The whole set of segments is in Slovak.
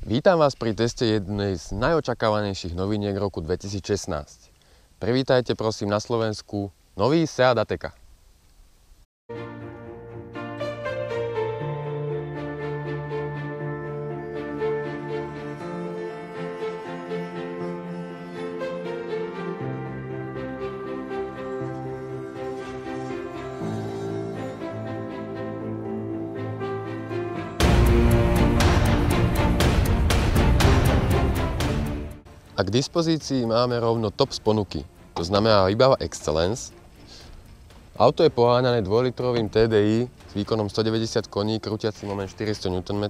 Vítam vás pri teste jednej z najočakávanejších noviniek roku 2016. Privítajte prosím na Slovensku nový Seat Ateca. A k dispozícii máme rovno top z ponuky, to znamená výbava Excellence. Auto je poháňané 2-litrovým TDI s výkonom 190 koní, krútiaci moment 400 Nm,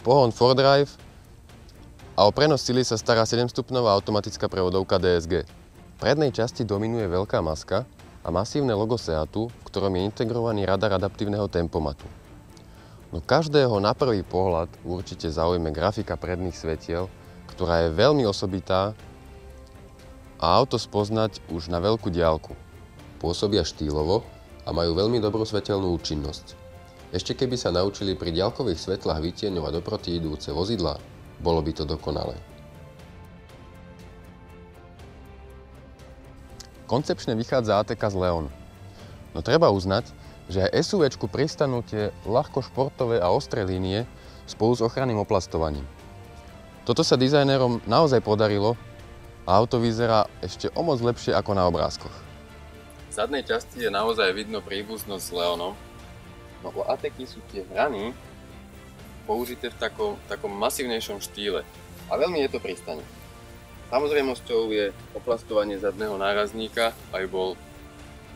pohon 4Drive a o prenos sily sa stará 7-stupňová automatická prevodovka DSG. V prednej časti dominuje veľká maska a masívne logo Seatu, v ktorom je integrovaný radar adaptívneho tempomatu. No každého na prvý pohľad určite zaujme grafika predných svetiel, ktorá je veľmi osobitá a auto spoznať už na veľkú diaľku. Pôsobia štýlovo a majú veľmi dobrú svetelnú účinnosť. Ešte keby sa naučili pri diaľkových svetlách vytieňovať oproti idúce vozidlá, bolo by to dokonalé. Koncepčne vychádza Ateca z Leon. No treba uznať, že aj SUVčku pristanú tie ľahko športové a ostré línie spolu s ochranným oplastovaním. Toto sa dizajnérom naozaj podarilo a auto vyzerá ešte o moc lepšie ako na obrázkoch. V zadnej časti je naozaj vidno príbuznosť s Leonom, no u Atecy sú tie hrany použité v takom masívnejšom štýle a veľmi je to pristane. Samozrejmosťou je oplastovanie zadného nárazníka, aby bol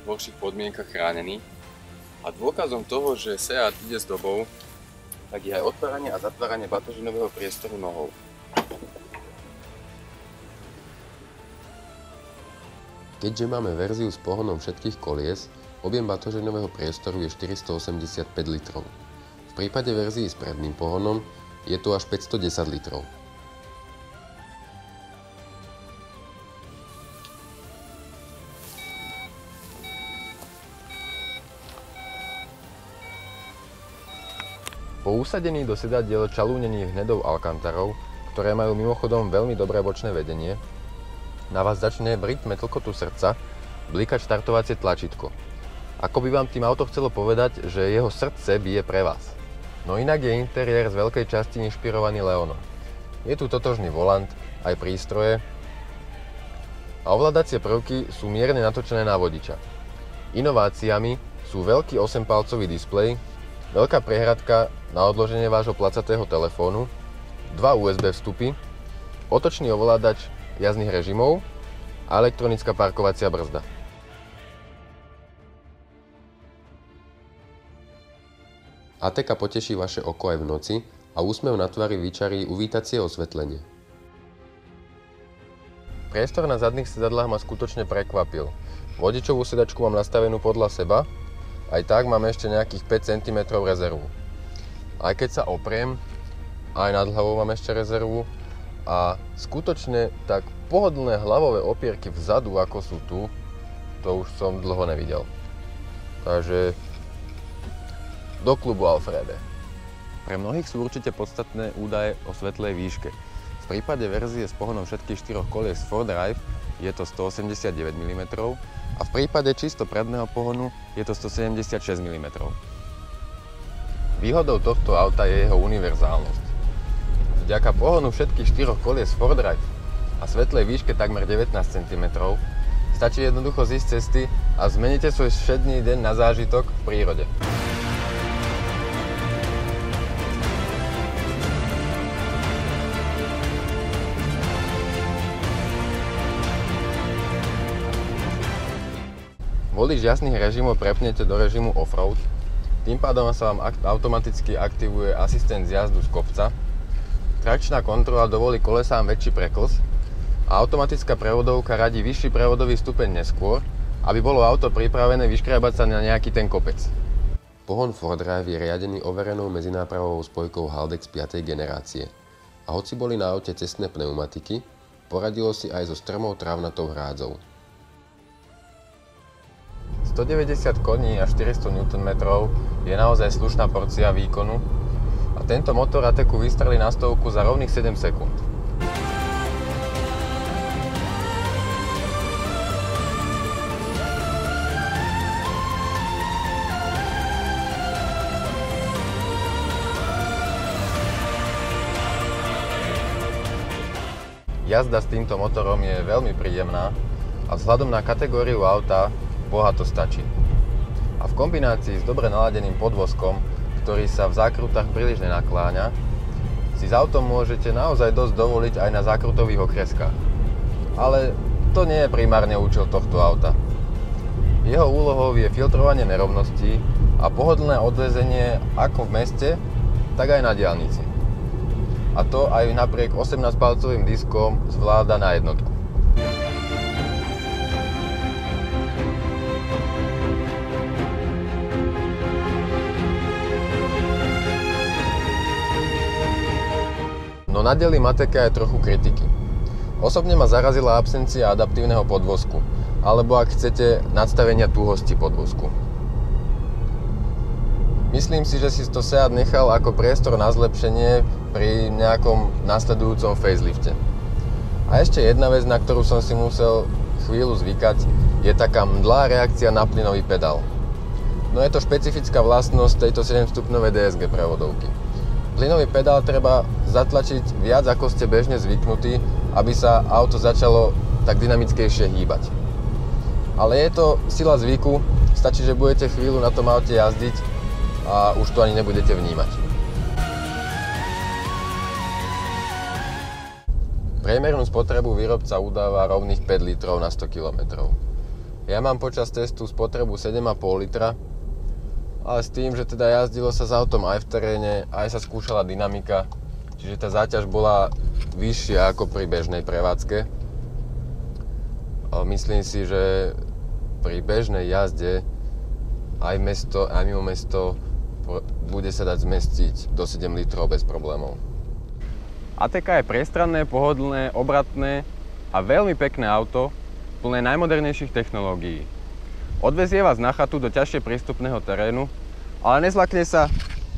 v horších podmienkach chránený. A dôkazom toho, že Seat ide s dobou, tak je aj otváranie a zatváranie batožinového priestoru nohou. Keďže máme verziu s pohonom všetkých kolies, objem batožinového priestoru je 485 litrov. V prípade verzií s predným pohonom je to až 510 litrov. Po usadení do sedadiel čalúnených hnedou Alcantarou, ktoré majú mimochodom veľmi dobré bočné vedenie, na vás začne v rytme tlkotu srdca blikať štartovacie tlačítko. Ako by vám tým auto chcelo povedať, že jeho srdce bije pre vás. No inak je interiér z veľkej časti inšpirovaný Leonom. Je tu totožný volant, aj prístroje a ovládacie prvky sú mierne natočené na vodiča. Inováciami sú veľký 8-palcový displej, veľká priehradka na odloženie vášho placatého telefónu, 2 USB vstupy, otočný ovládač jazdných režimov a elektronická parkovacia brzda. Ateca poteší vaše oko aj v noci a úsmev na tvári vyčarí uvítacie osvetlenie. Priestor na zadných sedadlách ma skutočne prekvapil. Vodičovú sedačku mám nastavenú podľa seba, aj tak mám ešte nejakých 5 cm rezervu. Aj keď sa opriem, aj nad hlavou mám ešte rezervu a skutočne tak pohodlné hlavové opierky vzadu, ako sú tu, to už som dlho nevidel. Takže do klubu Alfrede. Pre mnohých sú určite podstatné údaje o svetlej výške. V prípade verzie s pohonom všetkých 4 kolies 4Drive je to 189 mm a v prípade čisto predného pohonu je to 176 mm. Výhodou tohto auta je jeho univerzálnosť. Vďaka pohonu všetkých 4 kolies 4Drive a svetlej výške takmer 19 cm stačí jednoducho zísť cesty a zmeníte svoj všedný deň na zážitok v prírode. Volič jasných režimov prepnete do režimu Offroad, tým pádom sa vám automaticky aktivuje asistent zjazdu z kopca, trakčná kontrola dovolí kolesám väčší preklz a automatická prevodovka radí vyšší prevodový stupeň neskôr, aby bolo auto pripravené vyškriabať sa na nejaký ten kopec. Pohon 4Drive je riadený overenou medzinápravovou spojkou Haldex 5. generácie a hoci boli na aute cestné pneumatiky, poradilo si aj so strmou trávnatou hrádzou. 190 koní a 400 Nm je naozaj slušná porcia výkonu A tento motor Ateku vystrelí na stovku za rovných 7 sekúnd. Jazda s týmto motorom je veľmi príjemná a vzhľadom na kategóriu auta bohato stačí. A v kombinácii s dobre naladeným podvozkom, ktorý sa v zákrutách príliš nenakláňa, si s autom môžete naozaj dosť dovoliť aj na zákrutových okreskách. Ale to nie je primárne účel tohto auta. Jeho úlohou je filtrovanie nerovností a pohodlné odvezenie ako v meste, tak aj na diaľnici. A to aj napriek 18-palcovým diskom zvláda na jednotku. No na dieli Mateka je trochu kritiky. Osobne ma zarazila absencia adaptívneho podvozku, alebo ak chcete, nadstavenia tuhosti podvozku. Myslím si, že si to Seat nechal ako priestor na zlepšenie pri nejakom nasledujúcom facelifte. A ešte jedna vec, na ktorú som si musel chvíľu zvykať, je taká mdlá reakcia na plynový pedál. No je to špecifická vlastnosť tejto 7-stupňovej DSG prevodovky. Plynový pedál treba zatlačiť viac, ako ste bežne zvyknutí, aby sa auto začalo tak dynamickejšie hýbať. Ale je to sila zvyku, stačí, že budete chvíľu na tom aute jazdiť a už to ani nebudete vnímať. Priemernú spotrebu výrobca udáva rovných 5 litrov na 100 km. Ja mám počas testu spotrebu 7,5 litra, ale s tým, že teda jazdilo sa s autom aj v teréne, aj sa skúšala dynamika, čiže tá záťaž bola vyššia ako pri bežnej prevádzke. Myslím si, že pri bežnej jazde aj mesto, aj mimo mesto bude sa dať zmestiť do 7 litrov bez problémov. Ateka je priestranné, pohodlné, obratné a veľmi pekné auto, plné najmodernejších technológií. Odvezie vás na chatu do ťažšie prístupného terénu, ale nezlakne sa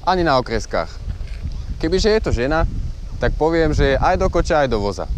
ani na okreskách. Kebyže je to žena, tak poviem, že je aj do koča, aj do voza.